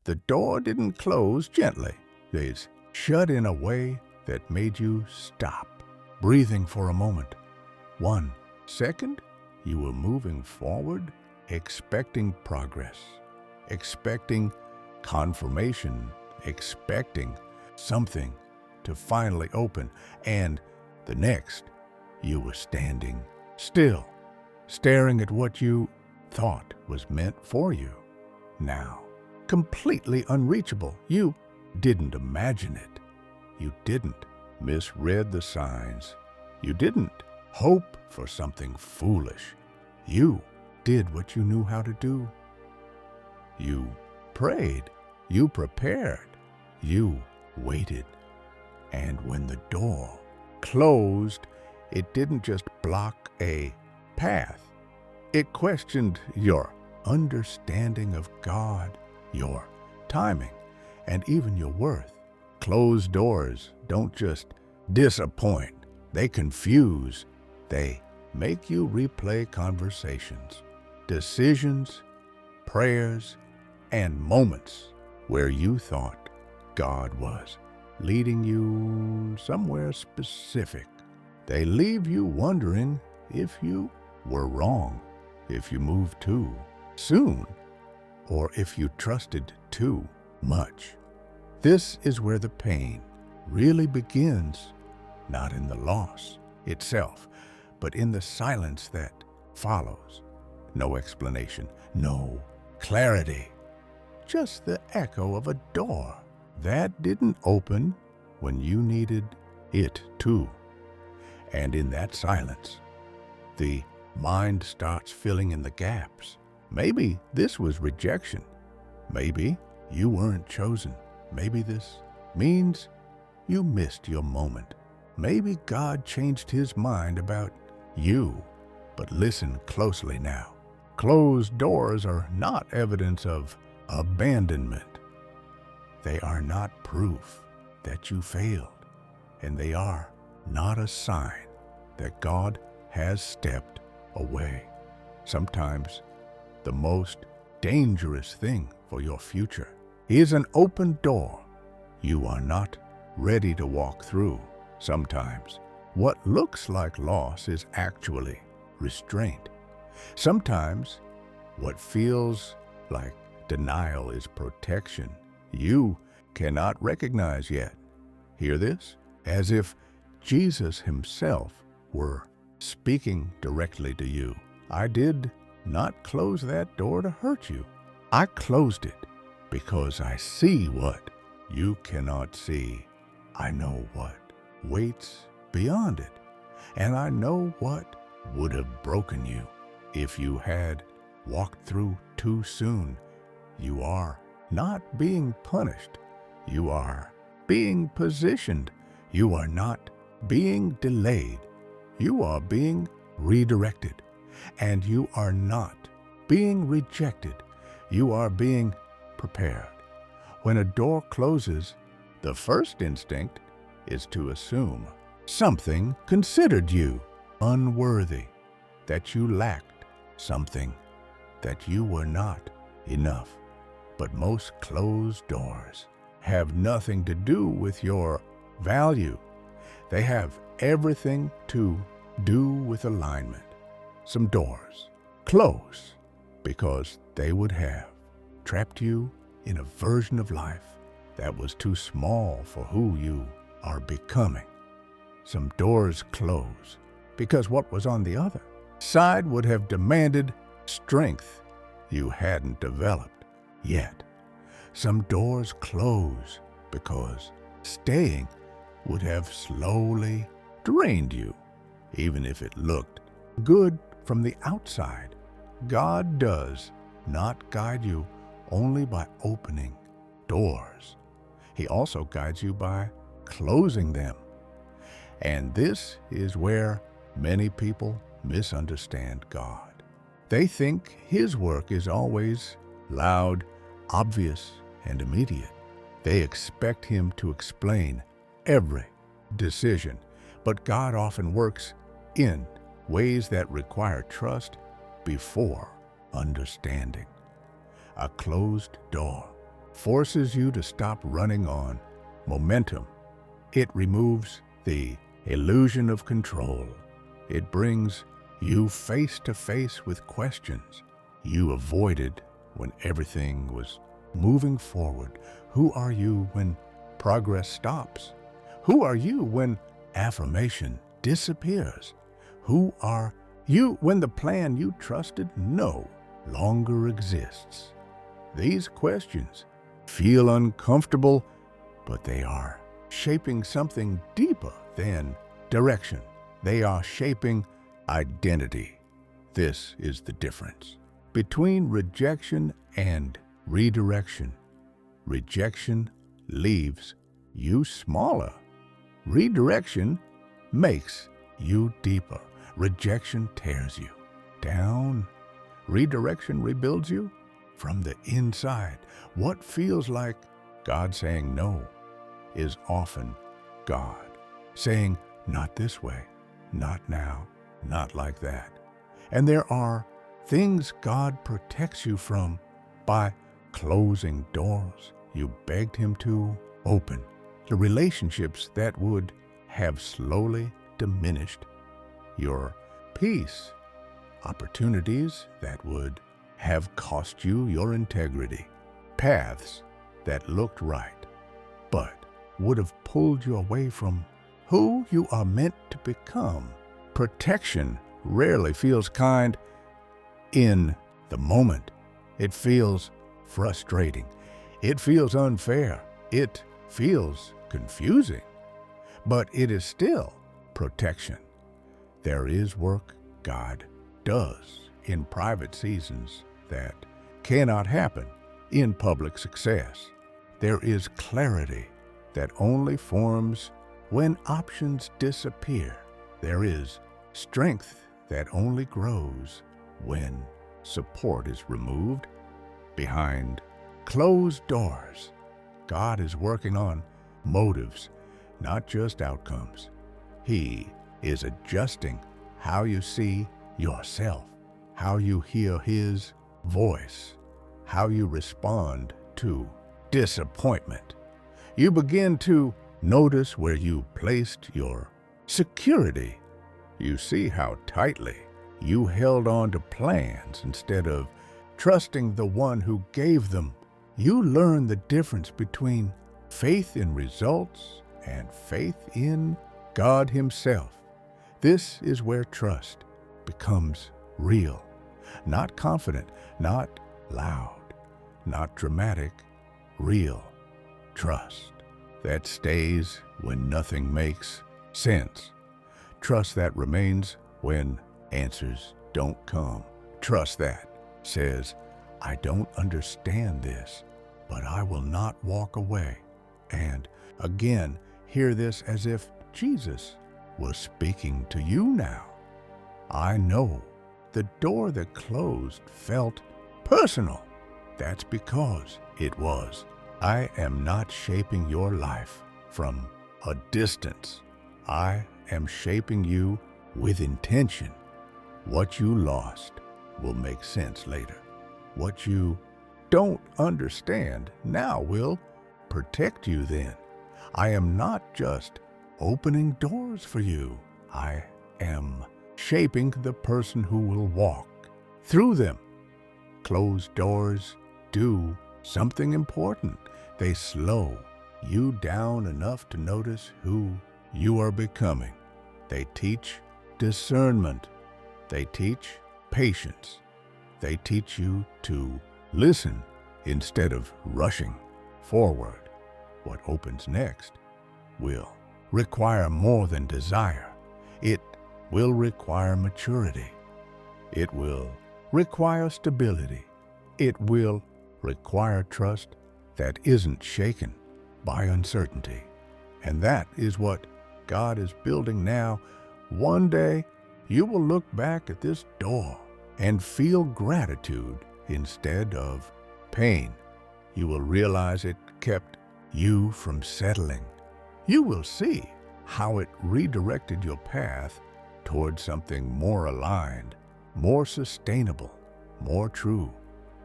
The door didn't close gently. It shut in a way that made you stop, breathing for a moment. 1 second, you were moving forward, expecting progress, expecting confirmation, expecting something to finally open, and the next, you were standing still, staring at what you thought was meant for you. Now, completely unreachable. You didn't imagine it. You didn't misread the signs. You didn't hope for something foolish. You did what you knew how to do. You prayed. You prepared. You waited. And when the door closed, it didn't just block a path. It questioned your understanding of God, your timing, and even your worth. Closed doors don't just disappoint. They confuse. They make you replay conversations, decisions, prayers, and moments where you thought God was leading you somewhere specific. They leave you wondering if you were wrong, if you moved too soon, or if you trusted too much. This is where the pain really begins, not in the loss itself, but in the silence that follows. No explanation, no clarity, just the echo of a door that didn't open when you needed it to. And in that silence, the mind starts filling in the gaps. Maybe this was rejection. Maybe you weren't chosen. Maybe this means you missed your moment. Maybe God changed his mind about you. But listen closely now. Closed doors are not evidence of abandonment. They are not proof that you failed, and they are not a sign that God has stepped away. Sometimes the most dangerous thing for your future is an open door you are not ready to walk through. Sometimes what looks like loss is actually restraint. Sometimes what feels like denial is protection you cannot recognize yet. Hear this? As if Jesus himself were speaking directly to you. I did not close that door to hurt you. I closed it because I see what you cannot see. I know what waits beyond it, and I know what would have broken you if you had walked through too soon. You are not being punished. You are being positioned. You are not being delayed. You are being redirected. And you are not being rejected. You are being prepared. When a door closes, the first instinct is to assume something considered you unworthy, that you lacked something, that you were not enough. But most closed doors have nothing to do with your value. They have everything to do with alignment. Some doors close because they would have trapped you in a version of life that was too small for who you are becoming. Some doors close because what was on the other side would have demanded strength you hadn't developed yet. Some doors close because staying would have slowly drained you, even if it looked good from the outside. God does not guide you only by opening doors. He also guides you by closing them. And this is where many people misunderstand God. They think his work is always loud, obvious, and immediate. They expect him to explain every decision, but God often works in ways that require trust before understanding. A closed door forces you to stop running on momentum. It removes the illusion of control. It brings you face to face with questions you avoided when everything was moving forward. Who are you when progress stops? Who are you when affirmation disappears? Who are you when the plan you trusted no longer exists? These questions feel uncomfortable, but they are shaping something deeper than direction. They are shaping identity. This is the difference between rejection and redirection. Rejection leaves you smaller. Redirection makes you deeper. Rejection tears you down. Redirection rebuilds you from the inside. What feels like God saying no is often God saying, not this way, not now, not like that. And there are things God protects you from by closing doors you begged Him to open. The relationships that would have slowly diminished your peace. Opportunities that would have cost you your integrity. Paths that looked right, but would have pulled you away from who you are meant to become. Protection rarely feels kind in the moment. It feels frustrating. It feels unfair. It feels confusing. But it is still protection. There is work God does in private seasons that cannot happen in public success. There is clarity that only forms when options disappear. There is strength that only grows when support is removed. Behind closed doors, God is working on motives, not just outcomes. He is adjusting how you see yourself, how you hear His voice, how you respond to disappointment. You begin to notice where you placed your security. You see how tightly you held on to plans instead of trusting the one who gave them. You learn the difference between faith in results and faith in God Himself. This is where trust becomes real, not confident, not loud, not dramatic, real trust that stays when nothing makes sense. Trust that remains when answers don't come. Trust that says, I don't understand this, but I will not walk away. And again, hear this as if Jesus was speaking to you now. I know the door that closed felt personal. That's because it was. I am not shaping your life from a distance. I am shaping you with intention. What you lost will make sense later. What you don't understand now will protect you then. I am not just opening doors for you. I am shaping the person who will walk through them. Closed doors do something important. They slow you down enough to notice who you are becoming. They teach discernment. They teach patience. They teach you to listen instead of rushing forward. What opens next will require more than desire. It will require maturity. It will require stability. It will require trust that isn't shaken by uncertainty. And that is what God is building now. One day, you will look back at this door and feel gratitude instead of pain. You will realize it kept you from settling. You will see how it redirected your path towards something more aligned, more sustainable, more true.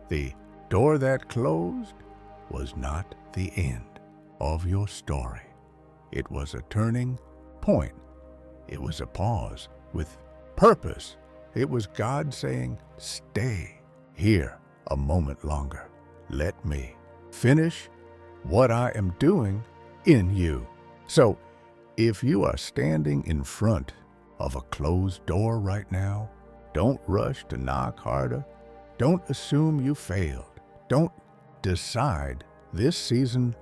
The door that closed was not the end of your story. It was a turning point. It was a pause with purpose. It was God saying, stay here a moment longer. Let me finish what I am doing in you. So, if you are standing in front of a closed door right now, don't rush to knock harder. Don't assume you failed. Don't decide this season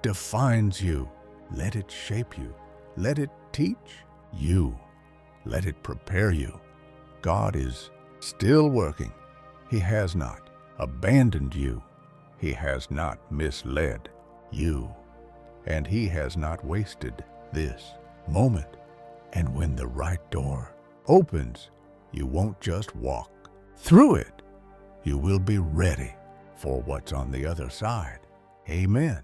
defines you. Let it shape you. Let it teach you. Let it prepare you. God is still working. He has not abandoned you. He has not misled you. And He has not wasted this moment. And when the right door opens, you won't just walk through it. You will be ready for what's on the other side. Amen.